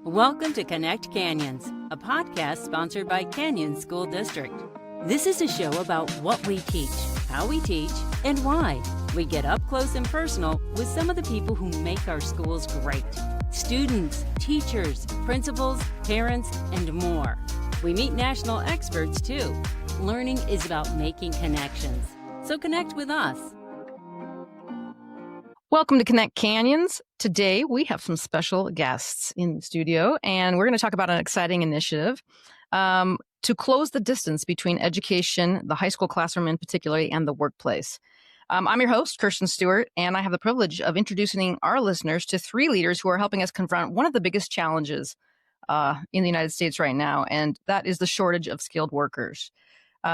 Welcome to Connect Canyons, a podcast sponsored by Canyons School District. This is a show about what we teach, how we teach, and why. We get up close and personal with some of the people who make our schools great. Students, teachers, principals, parents, and more. We meet national experts too. Learning is about making connections. So connect with us. Welcome to Connect Canyons. Today, we have some special guests in the studio, and we're going to talk about an exciting initiative to close the distance between education, the high school classroom in particular, and the workplace. I'm your host, Kirsten Stewart, and I have the privilege of introducing our listeners to three leaders who are helping us confront one of the biggest challenges in the United States right now, and that is the shortage of skilled workers.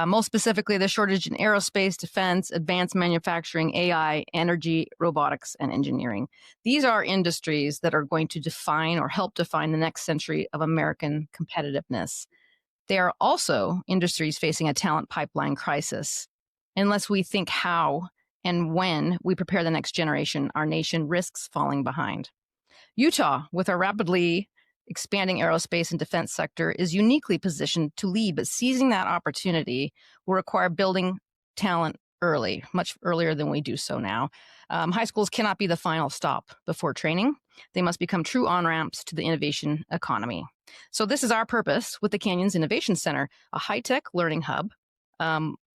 Most specifically, the shortage in aerospace, defense, advanced manufacturing, AI, energy, robotics, and engineering. These are industries that are going to define or help define the next century of American competitiveness. They are also industries facing a talent pipeline crisis. Unless we think how and when we prepare the next generation, our nation risks falling behind. Utah, with our rapidly expanding aerospace and defense sector, is uniquely positioned to lead, but seizing that opportunity will require building talent early, much earlier than we do so now. High schools cannot be the final stop before training. They must become true on-ramps to the innovation economy. So this is our purpose with the Canyons Innovation Center, a high-tech learning hub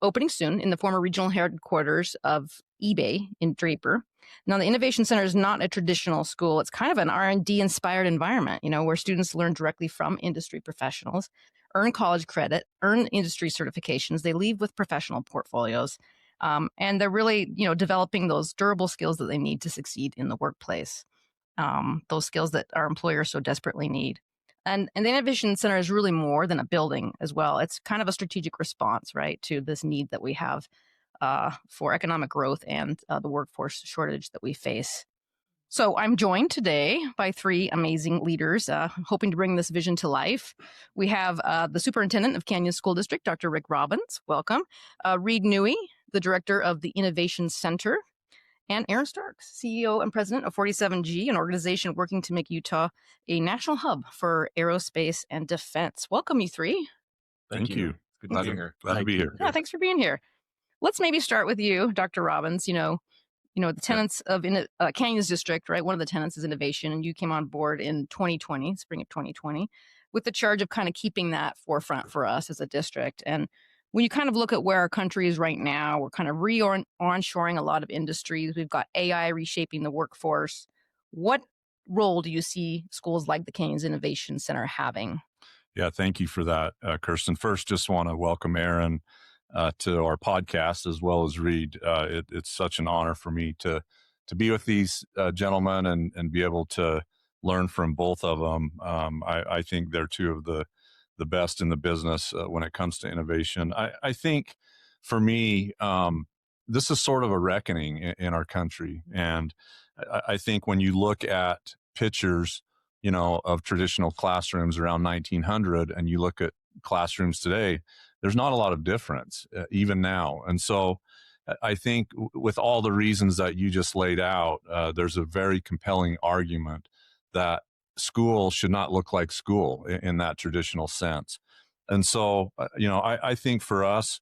opening soon in the former regional headquarters of eBay in Draper. Now, the Innovation Center is not a traditional school. It's kind of an R&D inspired environment, where students learn directly from industry professionals, earn college credit, earn industry certifications. They leave with professional portfolios, and they're really, developing those durable skills that they need to succeed in the workplace, those skills that our employers so desperately need. And the Innovation Center is really more than a building as well. It's kind of a strategic response, right, to this need that we have for economic growth and the workforce shortage that we face. So I'm joined today by three amazing leaders hoping to bring this vision to life. We have the superintendent of Canyons School District, Dr. Rick Robbins. Welcome. Reed Newey, the director of the Innovation Center. And Aaron Starks, CEO and president of 47G, an organization working to make Utah a national hub for aerospace and defense. Welcome, you three. Thank you. Good to be here. Glad to be here. Yeah, thanks for being here. Let's maybe start with you, Dr. Robbins. The tenets of Canyons District, right? One of the tenets is innovation, and you came on board in 2020, spring of 2020, with the charge of kind of keeping that forefront for us as a district. And when you kind of look at where our country is right now, we're kind of re-onshoring a lot of industries. We've got AI reshaping the workforce. What role do you see schools like the Canyons Innovation Center having? Yeah, thank you for that, Kirsten. First, just want to welcome Aaron to our podcast, as well as Reed. It's such an honor for me to be with these gentlemen and be able to learn from both of them. I think they're two of the best in the business when it comes to innovation. I think for me, this is sort of a reckoning in our country. And I think when you look at pictures, of traditional classrooms around 1900, and you look at classrooms today, there's not a lot of difference, even now. And so I think with all the reasons that you just laid out, there's a very compelling argument that school should not look like school in that traditional sense. And so, I think for us,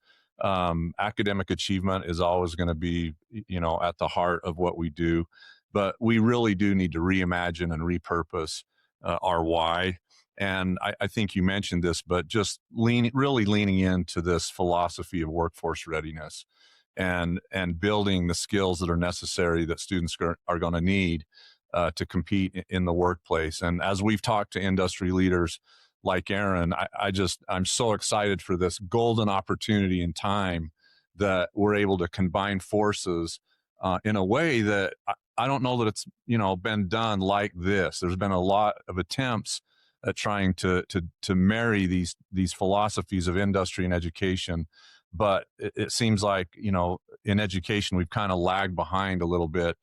academic achievement is always going to be, at the heart of what we do. But we really do need to reimagine and repurpose our why. And I think you mentioned this, but just really leaning into this philosophy of workforce readiness and building the skills that are necessary that students are going to need to compete in the workplace. And as we've talked to industry leaders like Aaron, I'm so excited for this golden opportunity in time that we're able to combine forces in a way that I don't know that it's, been done like this. There's been a lot of attempts at trying to marry these philosophies of industry and education. But it seems like, in education, we've kind of lagged behind a little bit.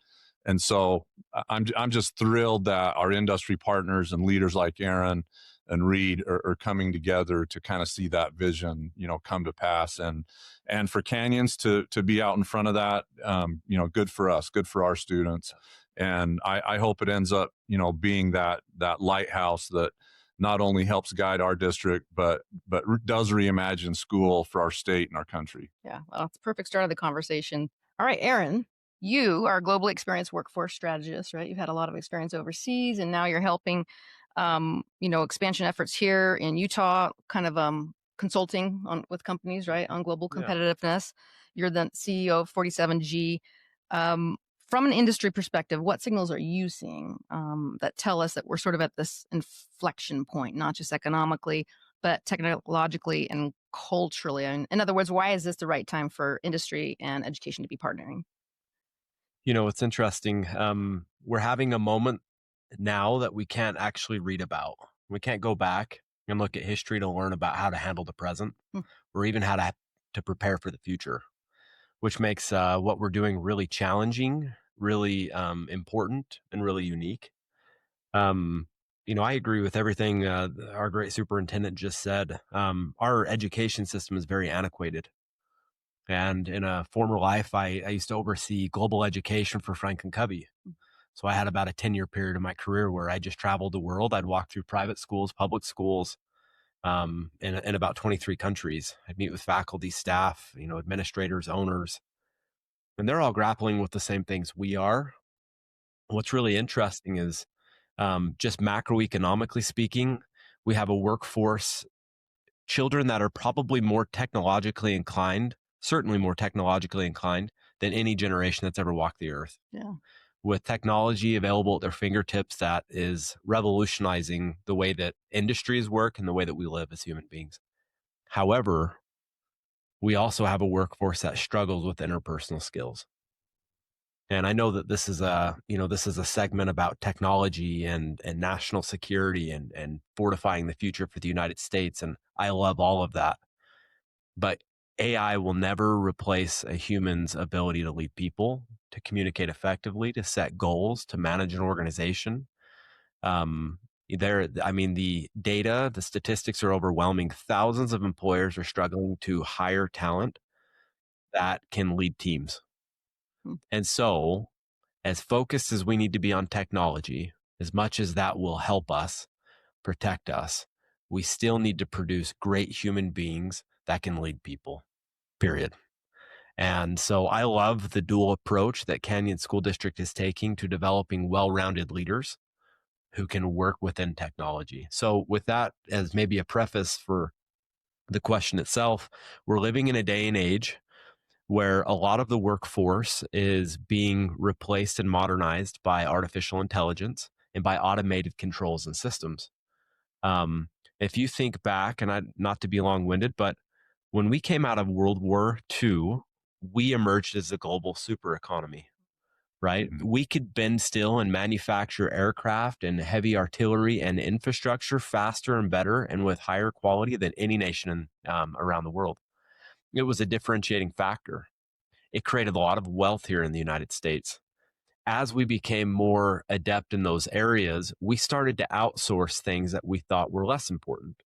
And so I'm just thrilled that our industry partners and leaders like Aaron and Reed are coming together to kind of see that vision, come to pass. And for Canyons to be out in front of that, good for us, good for our students. And I hope it ends up, being that lighthouse that not only helps guide our district, but does reimagine school for our state and our country. Yeah, well, it's a perfect start of the conversation. All right, Aaron, you are a globally experienced workforce strategist, right? You've had a lot of experience overseas, and now you're helping, expansion efforts here in Utah, kind of consulting with companies, right, on global competitiveness. You're the CEO of 47G. From an industry perspective, what signals are you seeing that tell us that we're sort of at this inflection point, not just economically, but technologically and culturally? In other words, why is this the right time for industry and education to be partnering? It's interesting. We're having a moment now that we can't actually read about. We can't go back and look at history to learn about how to handle the present or even how to prepare for the future, which makes what we're doing really challenging, really important, and really unique. I agree with everything our great superintendent just said. Our education system is very antiquated. And in a former life, I used to oversee global education for Franklin Covey. So I had about a 10-year period of my career where I just traveled the world. I'd walk through private schools, public schools, in about 23 countries. I'd meet with faculty, staff, administrators, owners, and they're all grappling with the same things we are. What's really interesting is just macroeconomically speaking, we have a workforce, children that are probably more technologically inclined, certainly more technologically inclined than any generation that's ever walked the earth. Yeah. With technology available at their fingertips, that is revolutionizing the way that industries work and the way that we live as human beings. However, we also have a workforce that struggles with interpersonal skills. And I know that this is a segment about technology and national security and fortifying the future for the United States. And I love all of that. But AI will never replace a human's ability to lead people, to communicate effectively, to set goals, to manage an organization. The data, the statistics are overwhelming. Thousands of employers are struggling to hire talent that can lead teams. And so, as focused as we need to be on technology, as much as that will help us, protect us, we still need to produce great human beings that can lead people, period. And so I love the dual approach that Canyon School District is taking to developing well-rounded leaders who can work within technology. So with that as maybe a preface for the question itself, we're living in a day and age where a lot of the workforce is being replaced and modernized by artificial intelligence and by automated controls and systems. If you think back, and not to be long-winded, but when we came out of World War II, we emerged as a global super economy, right? Mm-hmm. We could bend still and manufacture aircraft and heavy artillery and infrastructure faster and better and with higher quality than any nation around the world. It was a differentiating factor. It created a lot of wealth here in the United States. As we became more adept in those areas, we started to outsource things that we thought were less important.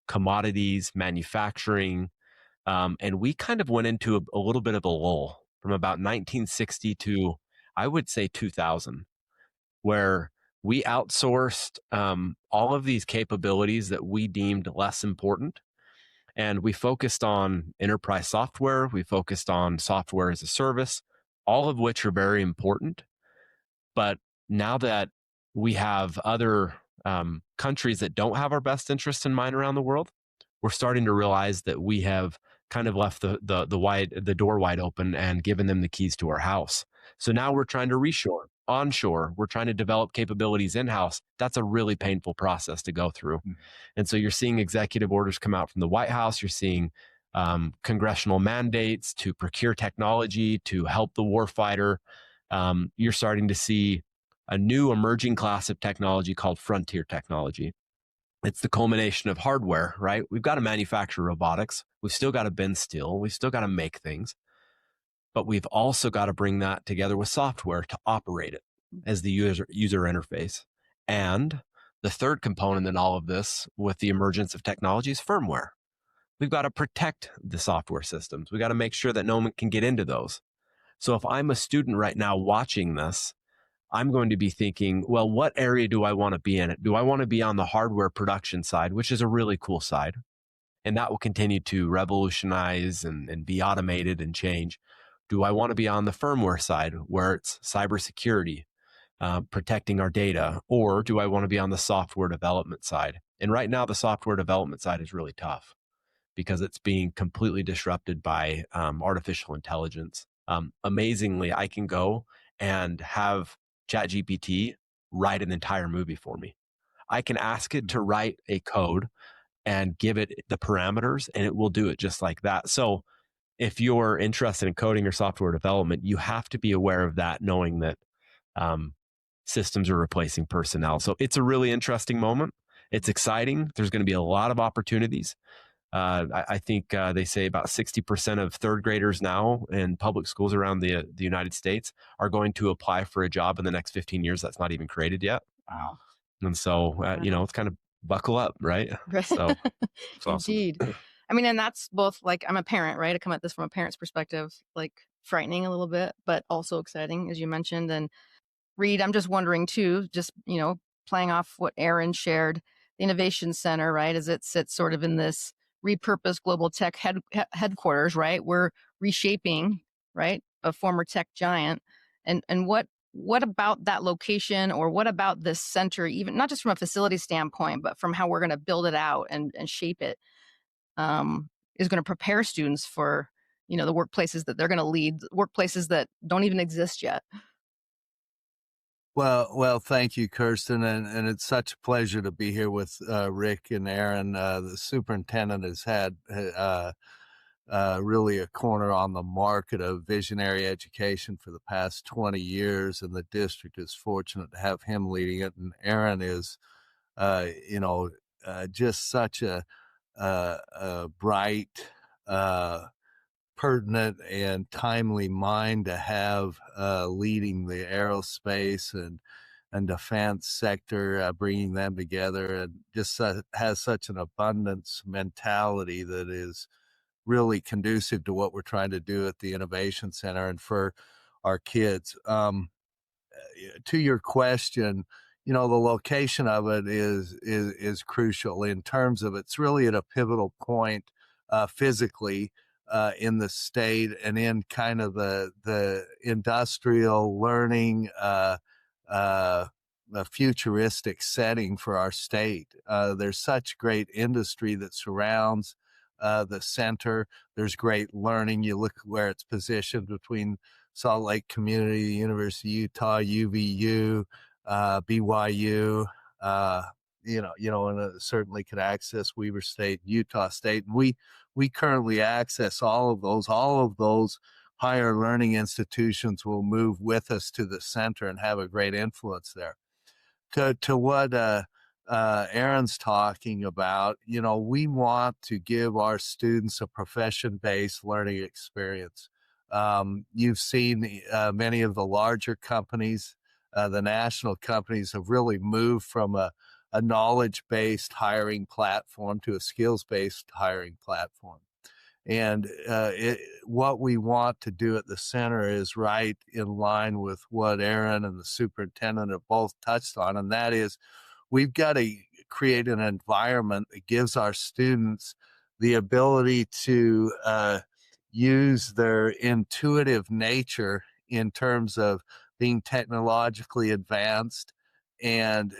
Commodities, manufacturing, and we kind of went into a little bit of a lull from about 1960 to, I would say, 2000, where we outsourced all of these capabilities that we deemed less important. And we focused on enterprise software. We focused on software as a service, all of which are very important. But now that we have other countries that don't have our best interests in mind around the world, we're starting to realize that we have kind of left the door wide open and given them the keys to our house. So now we're trying to reshore, onshore. We're trying to develop capabilities in-house. That's a really painful process to go through. Mm-hmm. And so you're seeing executive orders come out from the White House. You're seeing congressional mandates to procure technology to help the warfighter. You're starting to see a new emerging class of technology called frontier technology. It's the culmination of hardware, right? We've got to manufacture robotics. We've still got to bend steel. We've still got to make things. But we've also got to bring that together with software to operate it as the user interface. And the third component in all of this with the emergence of technology is firmware. We've got to protect the software systems. We've got to make sure that no one can get into those. So if I'm a student right now watching this, I'm going to be thinking, well, what area do I want to be in? Do I want to be on the hardware production side, which is a really cool side, and that will continue to revolutionize and be automated and change? Do I want to be on the firmware side where it's cybersecurity, protecting our data? Or do I want to be on the software development side? And right now, the software development side is really tough because it's being completely disrupted by artificial intelligence. Amazingly, I can go and have ChatGPT write an entire movie for me. I can ask it to write a code and give it the parameters, and it will do it just like that. So if you're interested in coding or software development, you have to be aware of that, knowing that systems are replacing personnel. So it's a really interesting moment. It's exciting. There's going to be a lot of opportunities. I think they say about 60% of third graders now in public schools around the United States are going to apply for a job in the next 15 years that's not even created yet. Wow. And so, it's kind of buckle up, right? Right. So it's awesome. Indeed. I mean, and that's both like, I'm a parent, right? I come at this from a parent's perspective, like frightening a little bit, but also exciting, as you mentioned. And Reed, I'm just wondering too, just, playing off what Aaron shared, the Innovation Center, right, as it sits sort of in this repurposed global tech headquarters, right? We're reshaping, right, a former tech giant. And what about that location, or what about this center, even not just from a facility standpoint, but from how we're going to build it out and shape it, is going to prepare students for, the workplaces that they're going to lead, workplaces that don't even exist yet? Well, thank you, Kirsten, and it's such a pleasure to be here with Rick and Aaron. The superintendent has had really a corner on the market of visionary education for the past 20 years, and the district is fortunate to have him leading it. And Aaron is, just such a bright, pertinent and timely mind to have leading the aerospace and defense sector, bringing them together, and just has such an abundance mentality that is really conducive to what we're trying to do at the Innovation Center and for our kids. To your question, the location of it is crucial in terms of it's really at a pivotal point physically in the state and in kind of the industrial learning, a futuristic setting for our state. There's such great industry that surrounds the center. There's great learning. You look where it's positioned between Salt Lake Community, the University of Utah, UVU, BYU, and certainly could access Weber State, Utah State. And we currently access all of those. All of those higher learning institutions will move with us to the center and have a great influence there. To what Aaron's talking about, we want to give our students a profession-based learning experience. You've seen many of the larger companies, the national companies, have really moved from a knowledge-based hiring platform to a skills-based hiring platform. And what we want to do at the center is right in line with what Aaron and the superintendent have both touched on, and that is we've got to create an environment that gives our students the ability to use their intuitive nature in terms of being technologically advanced, and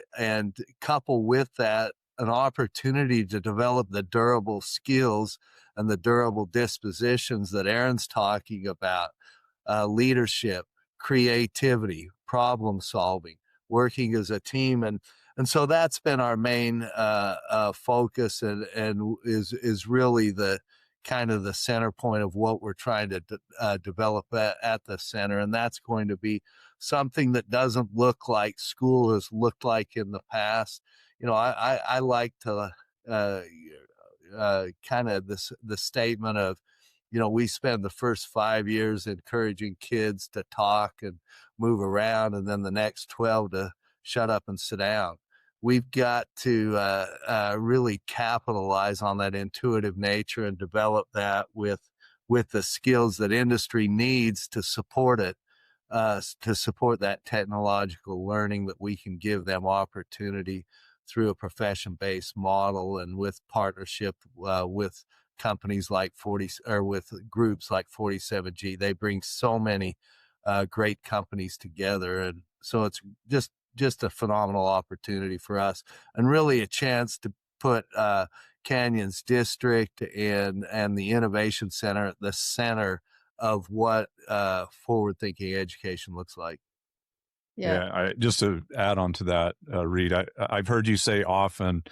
couple with that an opportunity to develop the durable skills and the durable dispositions that Aaron's talking about, leadership, creativity, problem solving, working as a team. And so that's been our main focus and is really the kind of the center point of what we're trying to develop at the center. And that's going to be something that doesn't look like school has looked like in the past. I like to kind of the statement of, we spend the first 5 years encouraging kids to talk and move around, and then the next 12 to shut up and sit down. We've got to really capitalize on that intuitive nature and develop that with the skills that industry needs to support it. to support that technological learning, that we can give them opportunity through a profession-based model and with partnership with companies like with groups like 47G. They bring so many great companies together, and so it's just a phenomenal opportunity for us, and really a chance to put Canyons District and the Innovation Center at the center of what forward-thinking education looks like. Yeah, just to add on to that, Reed, I've heard you say often,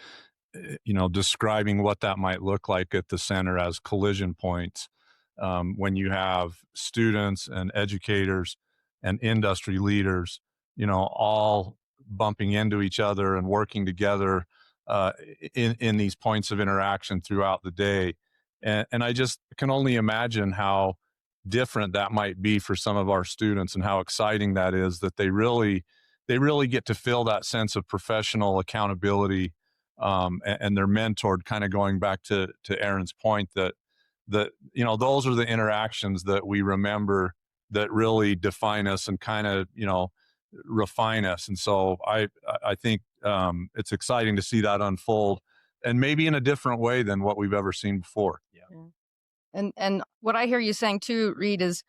describing what that might look like at the center as collision points, when you have students and educators and industry leaders, all bumping into each other and working together in these points of interaction throughout the day. And I just can only imagine how different that might be for some of our students, and how exciting that is, that they really get to feel that sense of professional accountability, and they're mentored, kind of going back to Aaron's point, that those are the interactions that we remember, that really define us and kind of refine us. And so I think it's exciting to see that unfold, and maybe in a different way than what we've ever seen before. Yeah. And what I hear you saying too, Reed, is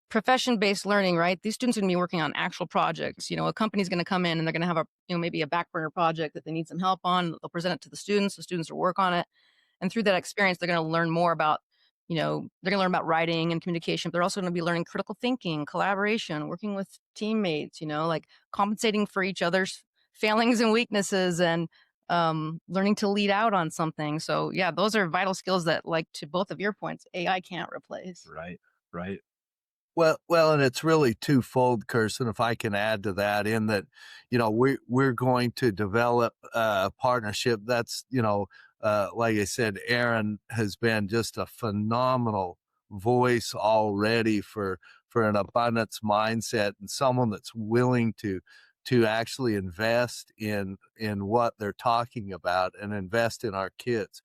profession-based learning, right? These students are going to be working on actual projects. A company's going to come in and they're going to have maybe a back burner project that they need some help on. They'll present it to the students will work on it. And through that experience, they're going to learn more about, they're going to learn about writing and communication. But they're also going to be learning critical thinking, collaboration, working with teammates, like compensating for each other's failings and weaknesses, and learning to lead out on something. So yeah, those are vital skills that, like to both of your points, AI can't replace. Right. Well, and it's really twofold, Kirsten, if I can add to that, in that, we're going to develop a partnership that's, like I said, Aaron has been just a phenomenal voice already for an abundance mindset, and someone that's willing to actually invest in what they're talking about and invest in our kids.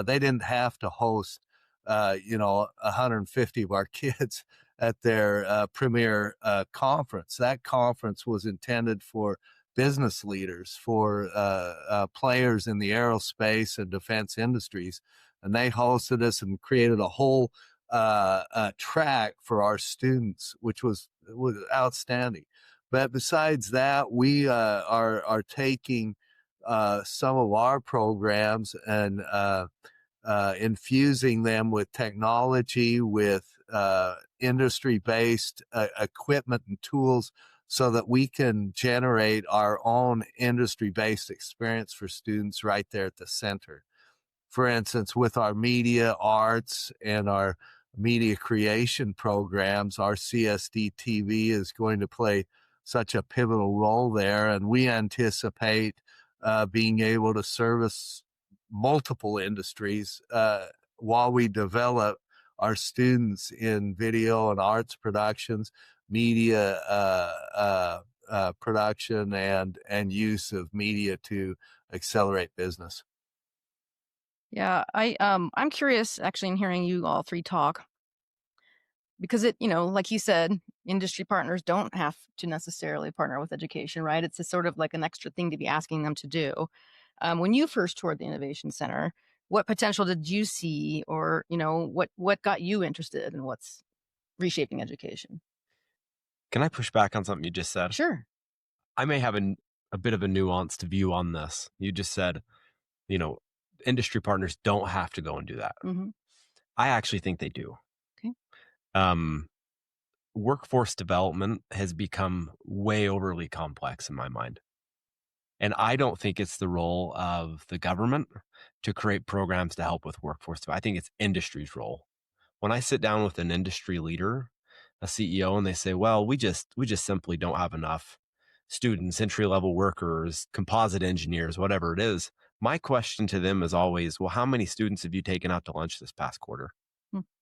They didn't have to host 150 of our kids at their premier conference. That conference was intended for business leaders, for players in the aerospace and defense industries, and they hosted us and created a whole track for our students, which was outstanding. But besides that, we are taking some of our programs and infusing them with technology, with industry-based equipment and tools, so that we can generate our own industry-based experience for students right there at the center. For instance, with our media arts and our media creation programs, our CSD TV is going to play such a pivotal role there, and we anticipate being able to service multiple industries while we develop our students in video and arts productions, media production, and use of media to accelerate business. Yeah, I'm curious actually in hearing you all three talk, because it, like you said, industry partners don't have to necessarily partner with education, right? It's a sort of like an extra thing to be asking them to do. When you first toured the Innovation Center, what potential did you see, or, what got you interested in what's reshaping education? Can I push back on something you just said? Sure. I may have a bit of a nuanced view on this. You just said, industry partners don't have to go and do that. Mm-hmm. I actually think they do. Okay. Workforce development has become way overly complex in my mind. And I don't think it's the role of the government to create programs to help with workforce development. I think it's industry's role. When I sit down with an industry leader, a CEO, and they say, well, we just simply don't have enough students, entry-level workers, composite engineers, whatever it is, my question to them is always, well, how many students have you taken out to lunch this past quarter?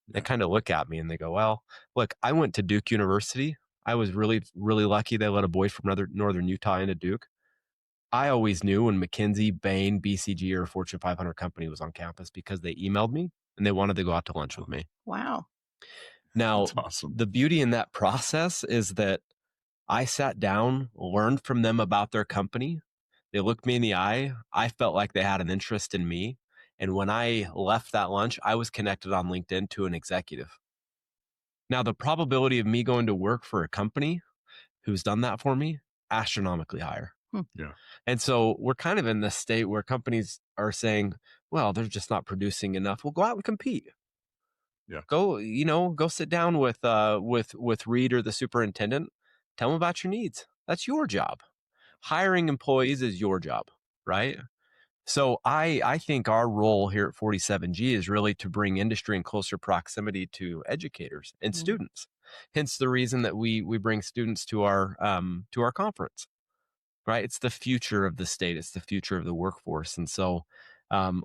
They kind of look at me and they go, well, look, I went to Duke University. I was really, really lucky they let a boy from Northern Utah into Duke. I always knew when McKinsey, Bain, BCG, or a Fortune 500 company was on campus because they emailed me and they wanted to go out to lunch with me. Wow. Now, That's awesome. the beauty in that process is that I sat down, learned from them about their company. They looked me in the eye. I felt like they had an interest in me. And when I left that lunch, I was connected on LinkedIn to an executive. Now, the probability of me going to work for a company who's done that for me, astronomically higher. Yeah. And so we're kind of in this state where companies are saying, well, they're just not producing enough. Well, go out and compete. Yeah. Go sit down with Reed or the superintendent. Tell them about your needs. That's your job. Hiring employees is your job, right? So I think our role here at 47G is really to bring industry in closer proximity to educators and students. Hence the reason that we bring students to our conference, right? It's the future of the state. It's the future of the workforce. And so,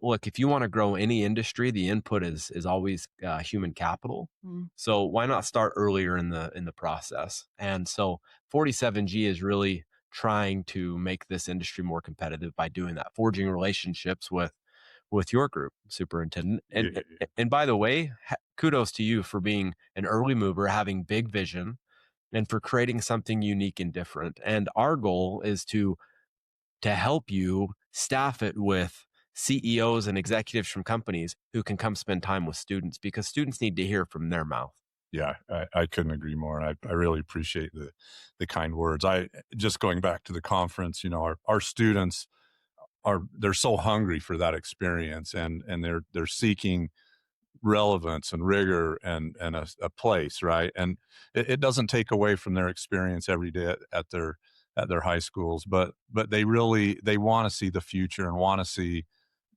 look, if you want to grow any industry, the input is always human capital. So why not start earlier in the process? And so 47G is really trying to make this industry more competitive by doing that, forging relationships with your group, superintendent. And by the way, kudos to you for being an early mover, having big vision, and for creating something unique and different. And our goal is to help you staff it with CEOs and executives from companies who can come spend time with students, because students need to hear from their mouth. Yeah, I couldn't agree more. I really appreciate the kind words. Just going back to the conference, our students they're so hungry for that experience, and they're seeking relevance and rigor and a place, right? And it doesn't take away from their experience every day at their high schools, but they want to see the future and want to see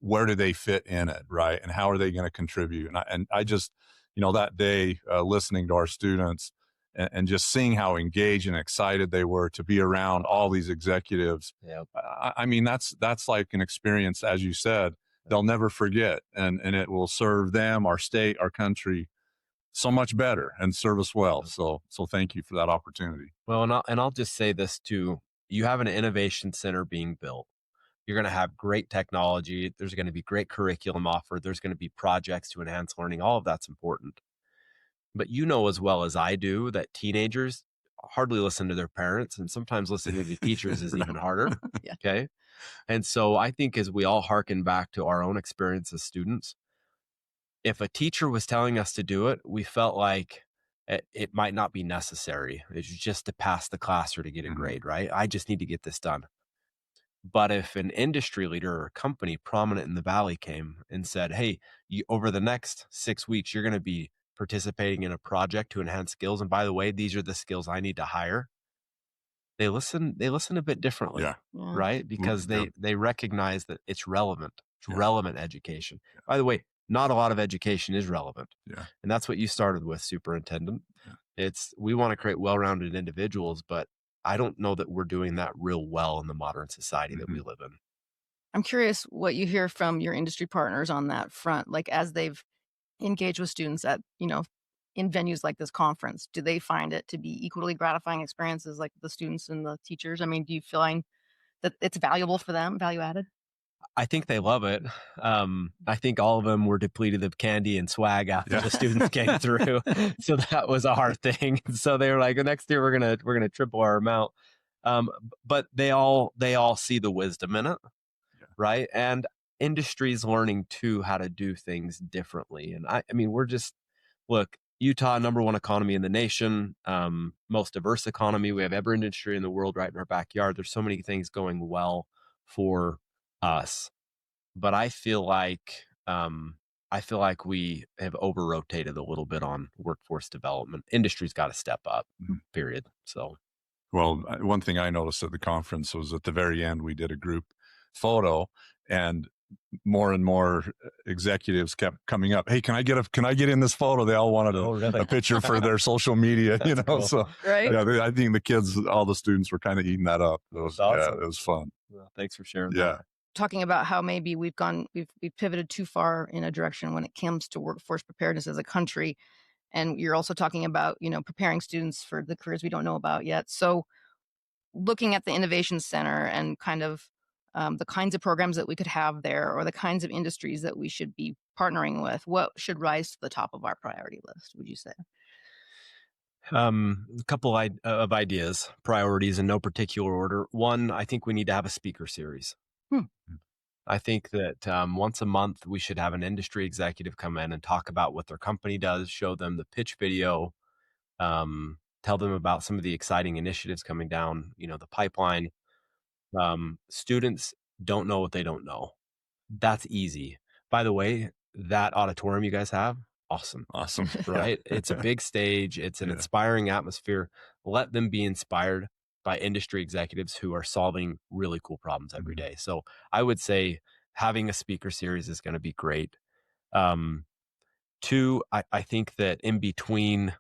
where do they fit in it, right? And how are they going to contribute? And I just, that day, listening to our students and just seeing how engaged and excited they were to be around all these executives. Yep. I mean, that's like an experience, as you said, they'll never forget, and it will serve them, our state, our country so much better, and serve us well. So thank you for that opportunity. Well, and I'll just say this too. You have an innovation center being built. You're going to have great technology. There's going to be great curriculum offered. There's going to be projects to enhance learning. All of that's important. But you know as well as I do that teenagers hardly listen to their parents, and sometimes listening to teachers is even harder. Yeah. Okay. And so I think as we all hearken back to our own experience as students, if a teacher was telling us to do it, we felt like it might not be necessary. It's just to pass the class or to get a grade, right? I just need to get this done. But if an industry leader or a company prominent in the Valley came and said, hey, over the next 6 weeks, you're going to be participating in a project to enhance skills. And by the way, these are the skills I need to hire. They listen a bit differently, right? Because they recognize that it's relevant. It's relevant education. By the way, not a lot of education is relevant. Yeah. And that's what you started with, superintendent. Yeah. We want to create well-rounded individuals, but I don't know that we're doing that real well in the modern society that we live in. I'm curious what you hear from your industry partners on that front, like as they've engaged with students at, in venues like this conference. Do they find it to be equally gratifying experiences like the students and the teachers? I mean, do you find that it's valuable for them, value added? I think they love it. I think all of them were depleted of candy and swag after the students came through. So that was a hard thing. So they were like, next year we're gonna triple our amount. But they all see the wisdom in it, right? And industry's learning too how to do things differently. And I mean, look, Utah, #1 economy in the nation, most diverse economy. We have every industry in the world right in our backyard. There's so many things going well for us, but I feel like we have over-rotated a little bit on workforce development. Industry's got to step up, period. So, well, one thing I noticed at the conference was at the very end, we did a group photo, and more and more executives kept coming up. Hey, can I get in this photo? They all wanted a picture for their social media, Cool. So right? Yeah, I think the kids, all the students were kind of eating that up. It was awesome. Yeah, it was fun. Well, thanks for sharing. Yeah. That. Talking about how maybe we've pivoted too far in a direction when it comes to workforce preparedness as a country. And you're also talking about, preparing students for the careers we don't know about yet. So looking at the Innovation Center and kind of the kinds of programs that we could have there, or the kinds of industries that we should be partnering with, what should rise to the top of our priority list, would you say? A couple of ideas, priorities in no particular order. One, I think we need to have a speaker series. Hmm. I think that once a month we should have an industry executive come in and talk about what their company does, show them the pitch video, tell them about some of the exciting initiatives coming down, the pipeline. Students don't know what they don't know. That's easy. By the way, that auditorium you guys have, awesome. Awesome. Right? It's a big stage. It's an Yeah. inspiring atmosphere. Let them be inspired by industry executives who are solving really cool problems every day. So I would say having a speaker series is going to be great. Two, I think that in between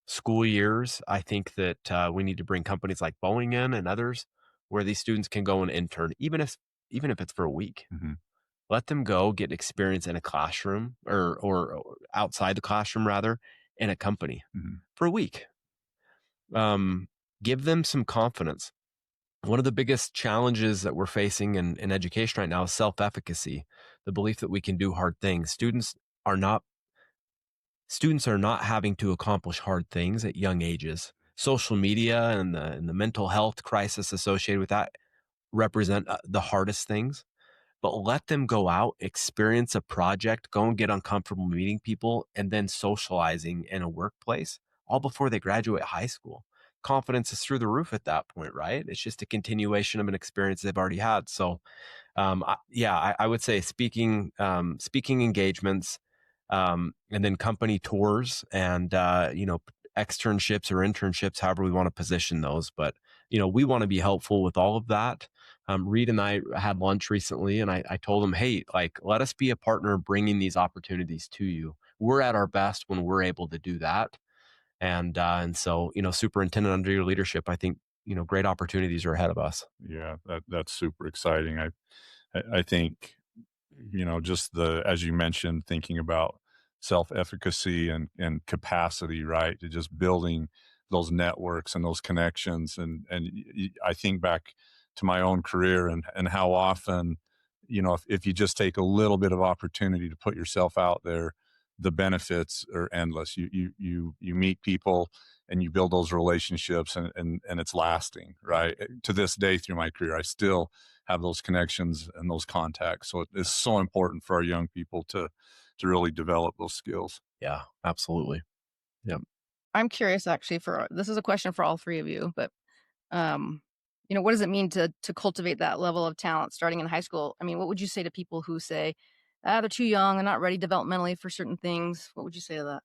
school years, I think that we need to bring companies like Boeing in and others where these students can go and intern, even if it's for a week. Mhm. Let them go get experience in a classroom or outside the classroom rather, in a company for a week. Give them some confidence. One of the biggest challenges that we're facing in education right now is self-efficacy, the belief that we can do hard things. Are not students are not having to accomplish hard things at young ages. Social media and the mental health crisis associated with that represent the hardest things. But let them go out, experience a project, go and get uncomfortable meeting people, and then socializing in a workplace all before they graduate high school. Confidence is through the roof at that point, right? It's just a continuation of an experience they've already had. So, I would say speaking engagements, and then company tours and, externships or internships, however we want to position those. But, we want to be helpful with all of that. Reed and I had lunch recently and I told him, hey, like, let us be a partner bringing these opportunities to you. We're at our best when we're able to do that. And so, superintendent, under your leadership, I think, great opportunities are ahead of us. Yeah, that's super exciting. I think, just as you mentioned, thinking about self-efficacy and capacity, right? To just building those networks and those connections. And I think back to my own career and how often, if you just take a little bit of opportunity to put yourself out there, the benefits are endless. You meet people and you build those relationships and it's lasting, right? To this day through my career, I still have those connections and those contacts. So it's so important for our young people to really develop those skills. Yeah, absolutely. Yep. I'm curious actually this is a question for all three of you, but what does it mean to cultivate that level of talent starting in high school? I mean, what would you say to people who say, they're too young, they're not ready developmentally for certain things? What would you say to that?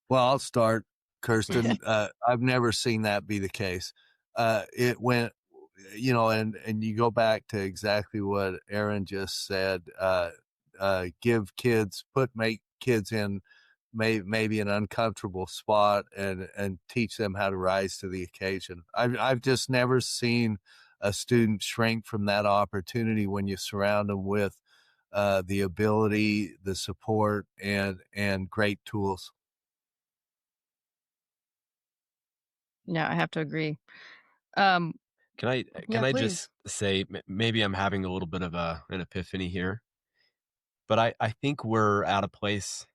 Well, I'll start, Kirsten. I've never seen that be the case. It went, and you go back to exactly what Aaron just said. Make kids in maybe an uncomfortable spot and teach them how to rise to the occasion. I've just never seen a student shrink from that opportunity when you surround them with the ability, the support, and great tools. Yeah, I have to agree. Can I please. just say maybe I'm having a little bit of an epiphany here, but I think we're at a place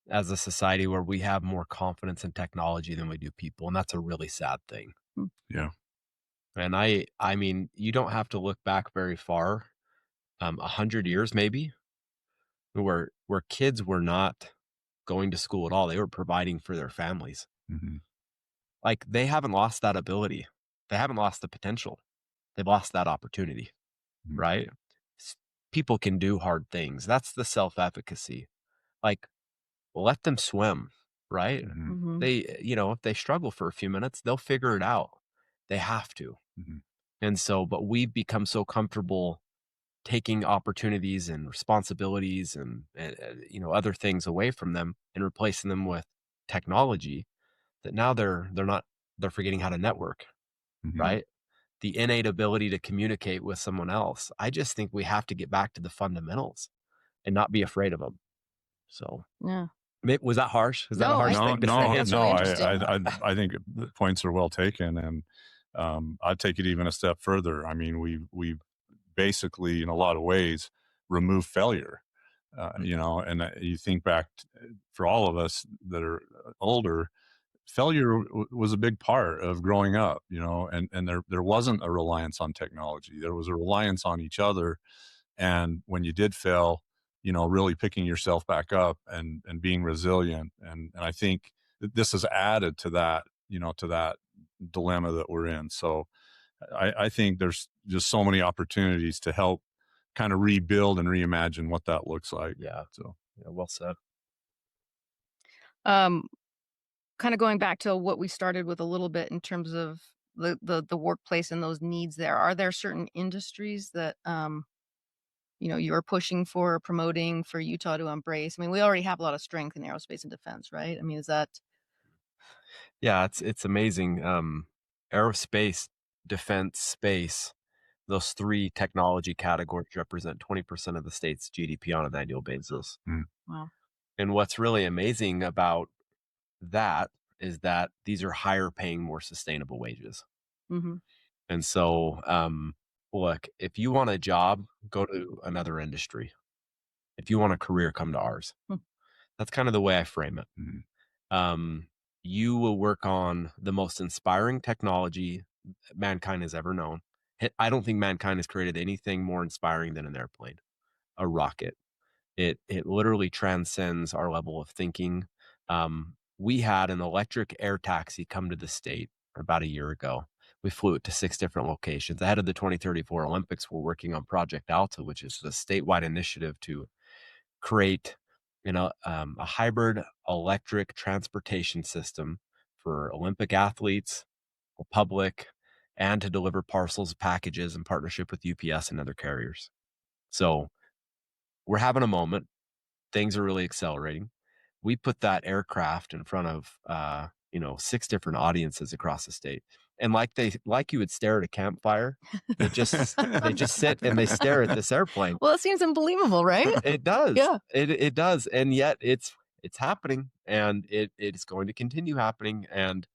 as a society where we have more confidence in technology than we do people, and that's a really sad thing. Yeah. And I mean, you don't have to look back very far, 100 years maybe, where kids were not going to school at all. They were providing for their families. Mm-hmm. Like, they haven't lost that ability. They haven't lost the potential. They've lost that opportunity, right? People can do hard things. That's the self-efficacy. Like, let them swim, right? Mm-hmm. They, if they struggle for a few minutes, they'll figure it out. They have to. And so, but we've become so comfortable taking opportunities and responsibilities and other things away from them and replacing them with technology that now they're forgetting how to network, right? The innate ability to communicate with someone else. I just think we have to get back to the fundamentals and not be afraid of them. So, yeah. Was that harsh? Is that a harsh thing to say? No. Interesting. I think the points are well taken, and I'd take it even a step further. I mean, we basically, in a lot of ways, remove failure. You know, and you think back for all of us that are older, failure was a big part of growing up, you know, and there wasn't a reliance on technology. There was a reliance on each other. And when you did fail, you know, really picking yourself back up and being resilient. And I think that this has added to that, you know, to that dilemma that we're in. So I think there's just so many opportunities to help kind of rebuild and reimagine what that looks like. Yeah. So Yeah, well said. Um, kind of going back to what we started with a little bit in terms of the workplace and those needs there. Are there certain industries that you know, you're pushing for, promoting for Utah to embrace? I mean, we already have a lot of strength in aerospace and defense, right? I mean, is that Yeah, it's amazing. Aerospace, defense, space, those three technology categories represent 20% of the state's GDP on an annual basis. wow? And what's really amazing about that is that these are higher paying, more sustainable wages. Mm-hmm. And so, look, if you want a job, go to another industry. If you want a career, come to ours. Hmm. That's kind of the way I frame it. You will work on the most inspiring technology mankind has ever known. I don't think mankind has created anything more inspiring than an airplane, a rocket. It literally transcends our level of thinking. We had an electric air taxi come to the state about a year ago. We flew it to 6 different locations. Ahead of the 2034 Olympics, we're working on Project Alta, which is a statewide initiative to create, a hybrid electric transportation system for Olympic athletes, the public, and to deliver parcels, packages in partnership with UPS and other carriers. So we're having a moment. Things are really accelerating. We put that aircraft in front of 6 different audiences across the state. And like you would stare at a campfire, they just sit and they stare at this airplane. Well, it seems unbelievable, right? It does. Yeah. It does. And yet it's happening, and it's going to continue happening. And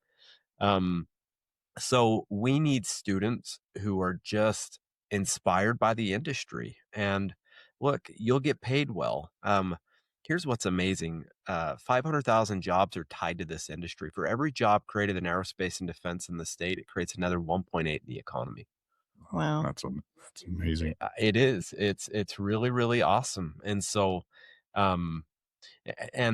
so we need students who are just inspired by the industry. And look, you'll get paid well. Here's what's amazing. 500,000 jobs are tied to this industry. For every job created in aerospace and defense in the state, it creates another 1.8 in the economy. Wow. that's amazing. It is. It's really, really awesome. And so, and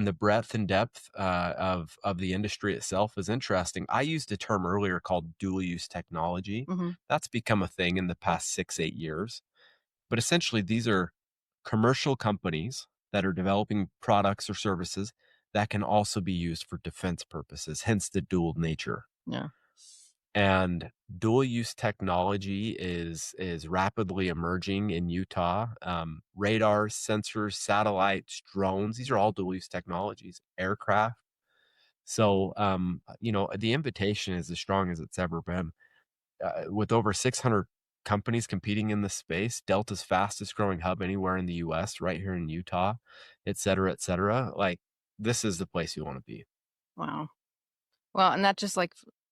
the breadth and depth of the industry itself is interesting. I used a term earlier called dual use technology. Mm-hmm. That's become a thing in the past 6-8 years. But essentially, these are commercial companies that are developing products or services that can also be used for defense purposes, hence the dual nature. Yeah. And dual use technology is rapidly emerging in Utah. Radars, sensors, satellites, drones, these are all dual use technologies, aircraft. So, the invitation is as strong as it's ever been. With over 600 companies competing in this space, Delta's fastest growing hub anywhere in the US, right here in Utah, et cetera, et cetera. Like, this is the place you want to be. Wow. Well, and that just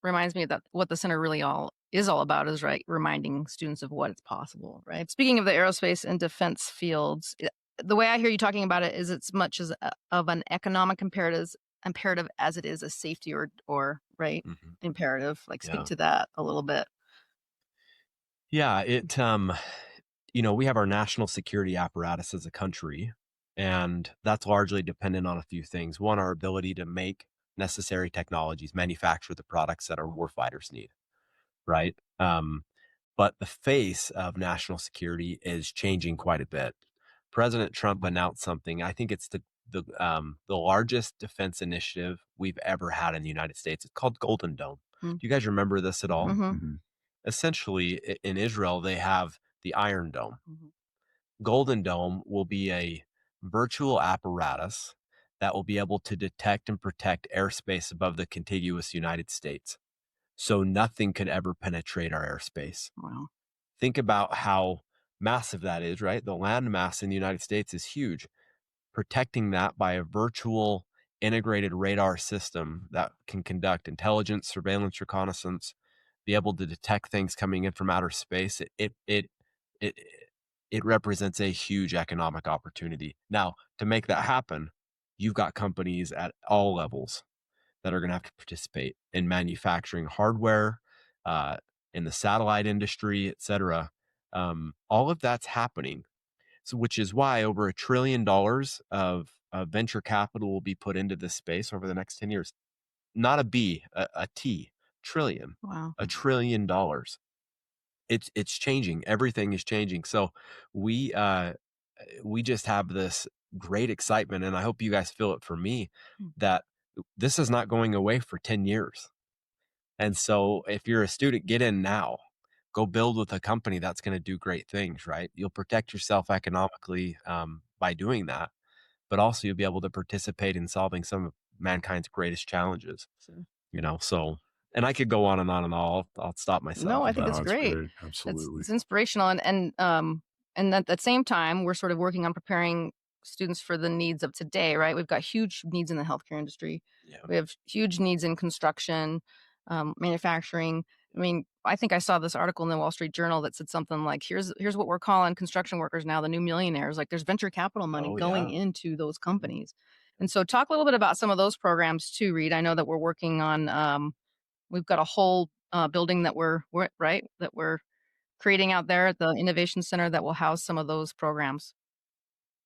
reminds me that what the center really all about is reminding students of what is possible, right? Speaking of the aerospace and defense fields, the way I hear you talking about it is it's much as of an economic imperative as it is a safety or right imperative. Speak to that a little bit. Yeah, we have our national security apparatus as a country, and that's largely dependent on a few things. One, our ability to make necessary technologies, manufacture the products that our warfighters need, right? But the face of national security is changing quite a bit. President Trump announced something. I think it's the largest defense initiative we've ever had in the United States. It's called Golden Dome. Do you guys remember this at all? Mm-hmm. Essentially, in Israel, they have the Iron Dome. Mm-hmm. Golden Dome will be a virtual apparatus that will be able to detect and protect airspace above the contiguous United States. So nothing could ever penetrate our airspace. Wow. Think about how massive that is, right? The land mass in the United States is huge. Protecting that by a virtual integrated radar system that can conduct intelligence, surveillance, reconnaissance, be able to detect things coming in from outer space. it represents a huge economic opportunity. Now, to make that happen, you've got companies at all levels that are going to have to participate in manufacturing hardware, uh, in the satellite industry, et cetera. All of that's happening. So, which is why over $1 trillion of venture capital will be put into this space over the next 10 years. Not a B, a T, trillion, Wow. $1 trillion. It's changing. Everything is changing. So we just have this great excitement, and I hope you guys feel it for me, that this is not going away for 10 years. And so if you're a student, get in now. Go build with a company that's going to do great things, right? You'll protect yourself economically by doing that, but also you'll be able to participate in solving some of mankind's greatest challenges. So, and I could go on and on and on. I'll stop myself. No, I think it's That's great. Absolutely. It's inspirational. And at the same time, we're sort of working on preparing students for the needs of today, right? We've got huge needs in the healthcare industry. Yeah. We have huge needs in construction, manufacturing. I mean, I think I saw this article in the Wall Street Journal that said something like, here's what we're calling construction workers now, the new millionaires. Like, there's venture capital money going into those companies. And so talk a little bit about some of those programs too, Reed. I know that we're working on, we've got a whole building that we're creating out there at the Innovation Center that will house some of those programs.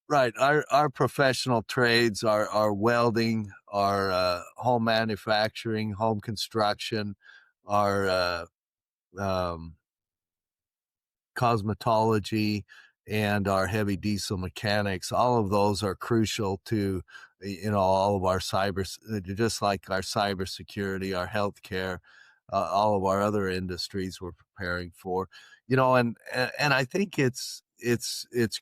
Right. Our professional trades are welding, our home manufacturing, home construction, our cosmetology, and our heavy diesel mechanics. All of those are crucial to, all of our just like our cybersecurity, our healthcare, all of our other industries we're preparing for, and I think it's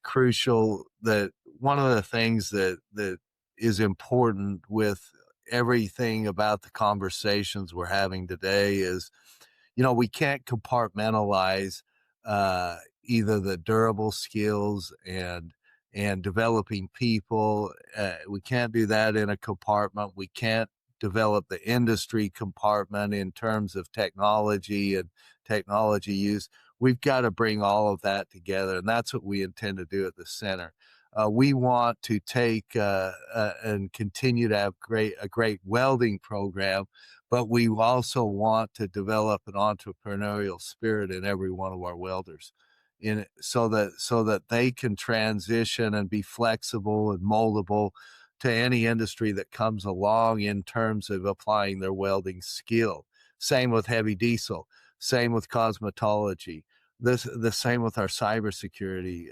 crucial that one of the things that is important with everything about the conversations we're having today is, we can't compartmentalize either the durable skills and developing people. We can't do that in a compartment. We can't develop the industry compartment in terms of technology and technology use. We've got to bring all of that together, and that's what we intend to do at the center. We want to take and continue to have a great welding program, but we also want to develop an entrepreneurial spirit in every one of our welders, so that they can transition and be flexible and moldable to any industry that comes along in terms of applying their welding skill. Same with heavy diesel, same with cosmetology, the same with our cybersecurity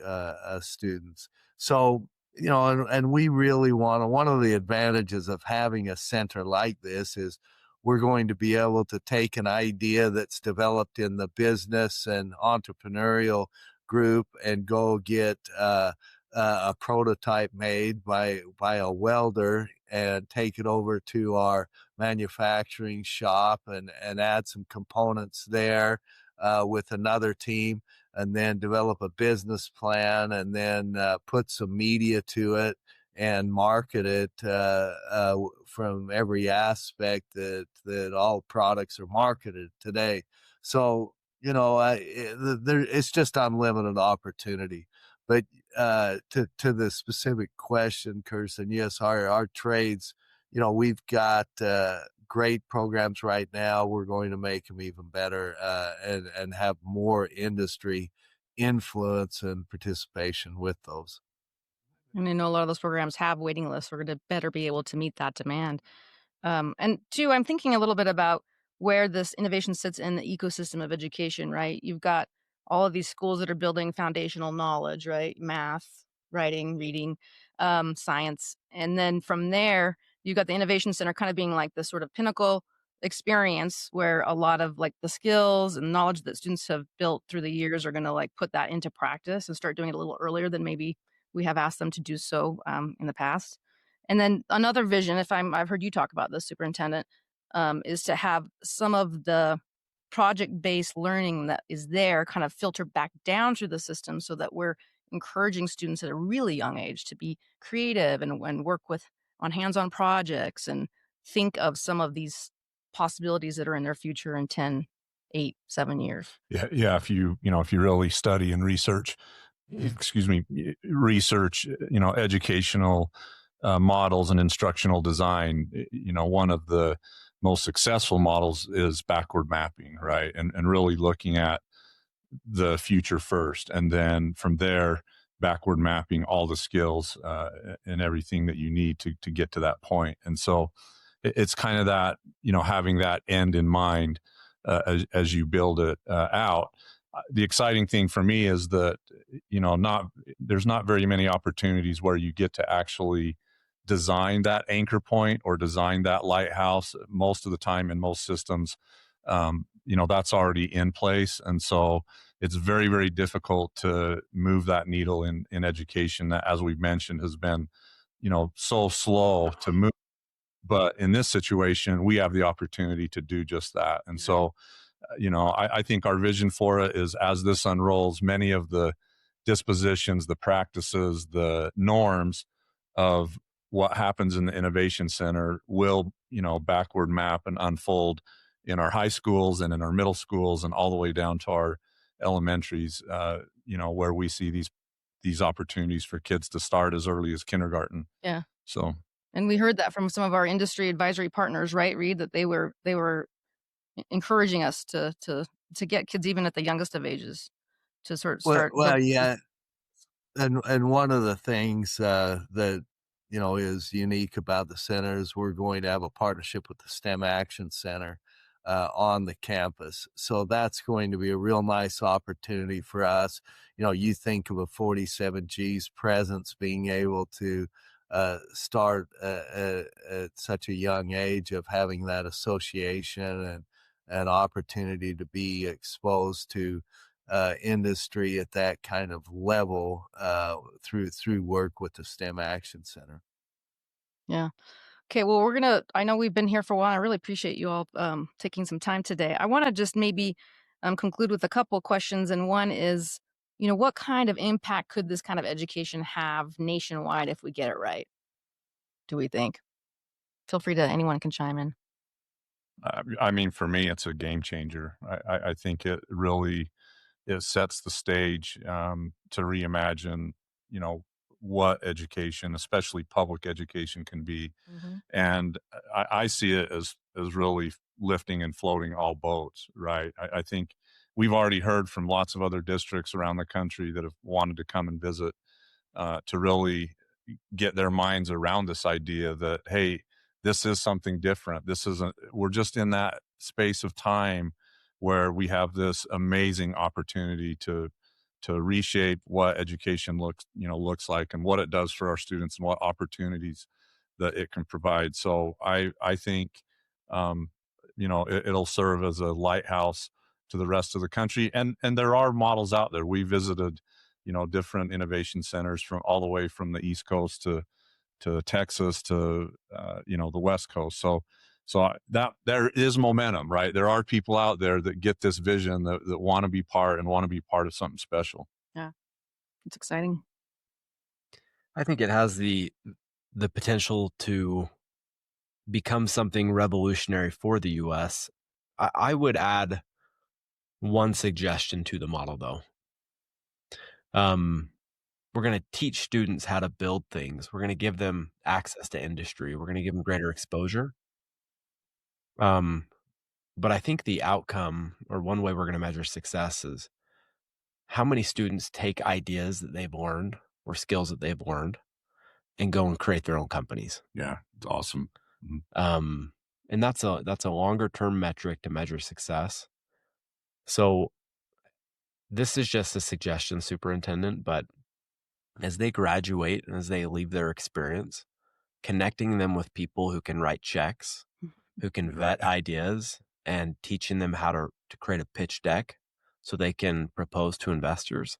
students. So, and we really one of the advantages of having a center like this is we're going to be able to take an idea that's developed in the business and entrepreneurial group and go get a prototype made by a welder and take it over to our manufacturing shop and add some components there with another team, and then develop a business plan, and then put some media to it and market it from every aspect that all products are marketed today. So, it's just unlimited opportunity. But to the specific question, Kirsten, yes, our trades, we've got great programs right now. We're going to make them even better and have more industry influence and participation with those. And I know a lot of those programs have waiting lists. We're going to better be able to meet that demand. And two, I'm thinking a little bit about where this innovation sits in the ecosystem of education, right? You've got all of these schools that are building foundational knowledge, right? Math, writing, reading, science. And then from there, you've got the Innovation Center kind of being like the sort of pinnacle experience where a lot of like the skills and knowledge that students have built through the years are going to like put that into practice and start doing it a little earlier than maybe we have asked them to do so in the past. And then another vision, I've heard you talk about this, Superintendent, is to have some of the project-based learning that is there kind of filter back down through the system so that we're encouraging students at a really young age to be creative and work on hands-on projects and think of some of these possibilities that are in their future in 10, 8, 7 years. Yeah. If you really study and research excuse me, research, educational models and instructional design. One of the most successful models is backward mapping, right? And really looking at the future first, and then from there, backward mapping all the skills and everything that you need to get to that point. And so it's kind of that, having that end in mind as you build it out. The exciting thing for me is that, there's not very many opportunities where you get to actually design that anchor point or design that lighthouse. Most of the time in most systems, that's already in place. And so it's very, very difficult to move that needle in education that, as we've mentioned, has been, so slow to move. But in this situation, we have the opportunity to do just that. And so, I think our vision for it is, as this unrolls, many of the dispositions, the practices, the norms of what happens in the innovation center will, backward map and unfold in our high schools and in our middle schools and all the way down to our elementaries, where we see these opportunities for kids to start as early as kindergarten. Yeah. So, and we heard that from some of our industry advisory partners, right, Reed, that they were encouraging us to get kids even at the youngest of ages to sort of start. Well, yeah. And one of the things that is unique about the center is we're going to have a partnership with the STEM Action Center on the campus. So that's going to be a real nice opportunity for us. You think of a 47G's presence being able to start at such a young age, of having that association and an opportunity to be exposed to industry at that kind of level through work with the STEM Action Center. Yeah. Okay, well, I know we've been here for a while. I really appreciate you all taking some time today. I want to just maybe conclude with a couple of questions. And one is, what kind of impact could this kind of education have nationwide if we get it right? Do we think? Feel free to, anyone can chime in. For me, it's a game changer. I think it really, it sets the stage to reimagine, what education, especially public education, can be. Mm-hmm. And I see it as really lifting and floating all boats, right? I think we've already heard from lots of other districts around the country that have wanted to come and visit to really get their minds around this idea that, hey, this is something different. We're just in that space of time where we have this amazing opportunity to reshape what education looks like and what it does for our students and what opportunities that it can provide. So I think it'll serve as a lighthouse to the rest of the country, and there are models out there. We visited different innovation centers from all the way from the East Coast to Texas to the West Coast. So that there is momentum, right? There are people out there that get this vision that want to be part of something special. Yeah, it's exciting. I think it has the potential to become something revolutionary for the U.S. I would add one suggestion to the model, though. We're going to teach students how to build things. We're going to give them access to industry. We're going to give them greater exposure. But I think the outcome, or one way we're going to measure success, is how many students take ideas that they've learned or skills that they've learned and go and create their own companies. Yeah, it's awesome. Mm-hmm. And that's a longer term metric to measure success. So this is just a suggestion, Superintendent, but as they graduate and as they leave their experience, connecting them with people who can write checks, who can vet ideas, and teaching them how to create a pitch deck so they can propose to investors,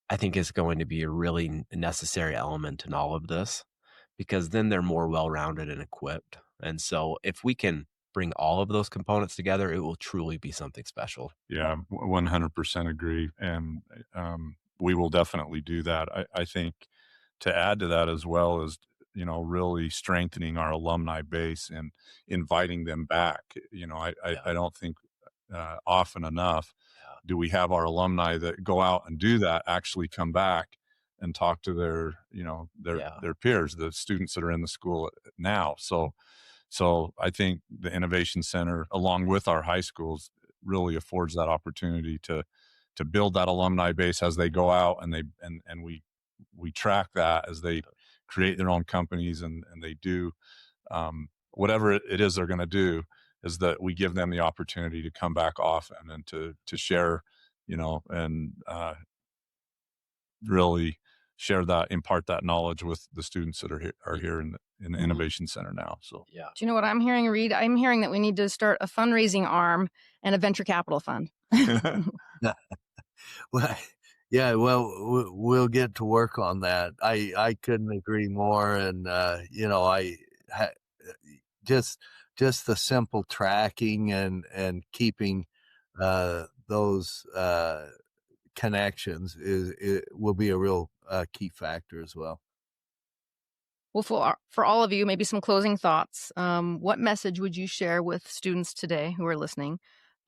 I think is going to be a really necessary element in all of this, because then they're more well-rounded and equipped. And so if we can bring all of those components together, it will truly be something special. Yeah, 100% agree. And we will definitely do that. I think to add to that as well is, really strengthening our alumni base and inviting them back. I don't think often enough do we have our alumni that go out and do that actually come back and talk to their, their peers, the students that are in the school now. So I think the Innovation Center, along with our high schools, really affords that opportunity to build that alumni base as they go out, and we track that as they create their own companies and they do whatever it is they're going to do, is that we give them the opportunity to come back often and to share, and really share that, impart that knowledge with the students that are here in the Innovation Center now. So Do you know what I'm hearing, Reed? I'm hearing that we need to start a fundraising arm and a venture capital fund. Well, yeah, well, we'll get to work on that. I couldn't agree more. And, just the simple tracking and keeping those connections will be a real key factor as well. Well, for all of you, maybe some closing thoughts. What message would you share with students today who are listening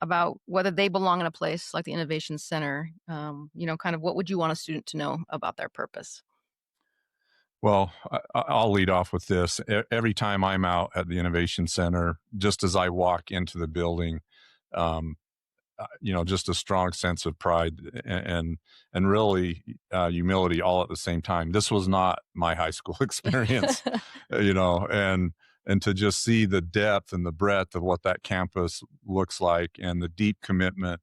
about whether they belong in a place like the Innovation Center? Kind of what would you want a student to know about their purpose? Well, I'll lead off with this. Every time I'm out at the Innovation Center, just as I walk into the building, just a strong sense of pride and really humility all at the same time. This was not my high school experience, and to just see the depth and the breadth of what that campus looks like, and the deep commitment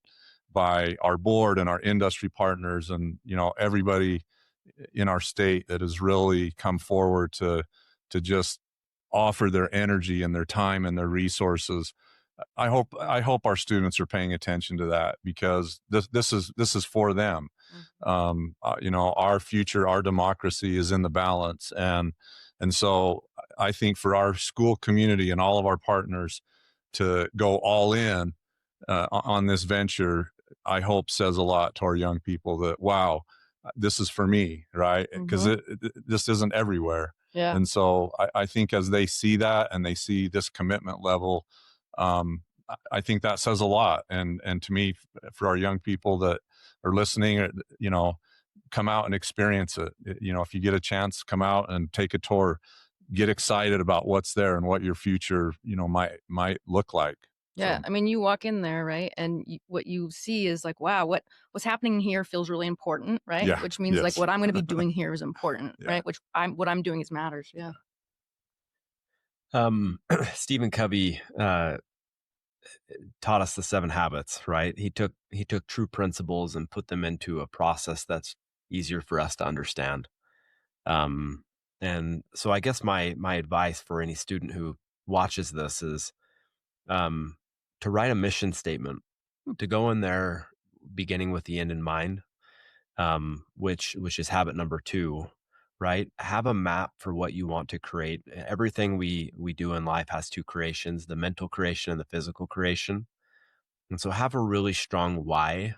by our board and our industry partners and, everybody in our state that has really come forward to just offer their energy and their time and their resources. I hope our students are paying attention to that, because this is for them. Our future, our democracy is in the balance, and so I think for our school community and all of our partners to go all in on this venture, I hope says a lot to our young people that, wow, this is for me, right? Because this isn't everywhere. Yeah. And so I think as they see that and they see this commitment level, I think that says a lot. And to me, for our young people that are listening, come out and experience it. If you get a chance, come out and take a tour, get excited about what's there and what your future, might look like. Yeah. So, I mean, you walk in there, right? And what you see is like, wow, what's happening here feels really important, right? Yeah, Which means like yes. what I'm going to be doing here is important, Yeah. right? What I'm doing is matters. Yeah. Stephen Covey taught us the 7 habits, right? He took true principles and put them into a process that's easier for us to understand. And so I guess my advice for any student who watches this is to write a mission statement, to go in there beginning with the end in mind, which is habit number 2, right? Have a map for what you want to create. Everything we do in life has 2 creations, the mental creation and the physical creation. And so have a really strong why,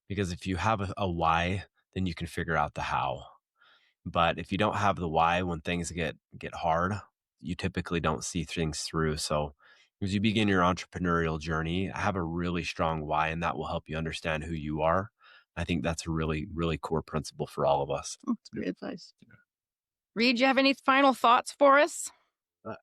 because if you have a why, then you can figure out the how. But if you don't have the why, when things get hard, you typically don't see things through. So as you begin your entrepreneurial journey, have a really strong why, and that will help you understand who you are. I think that's a really, really core principle for all of us. That's great advice. Reed, do you have any final thoughts for us?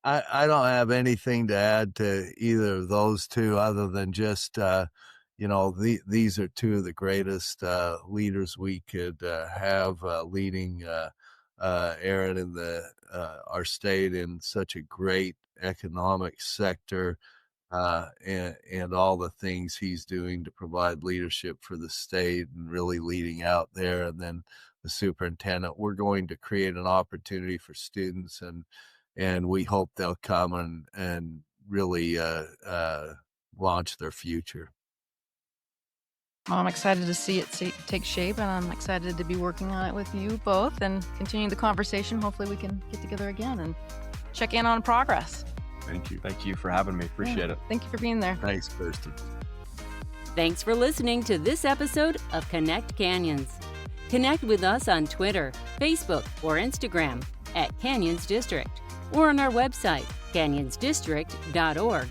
I don't have anything to add to either of those two, other than just, these are 2 of the greatest leaders we could have leading Aaron in our state in such a great economic sector, and all the things he's doing to provide leadership for the state and really leading out there. And then the superintendent, we're going to create an opportunity for students, and we hope they'll come and really launch their future. Well, I'm excited to see it take shape, and I'm excited to be working on it with you both and continuing the conversation. Hopefully we can get together again and check in on progress. Thank you. Thank you for having me. Appreciate it. Thank you for being there. Thanks, Kirsten. Thanks for listening to this episode of Connect Canyons. Connect with us on Twitter, Facebook, or Instagram at Canyons District, or on our website, canyonsdistrict.org.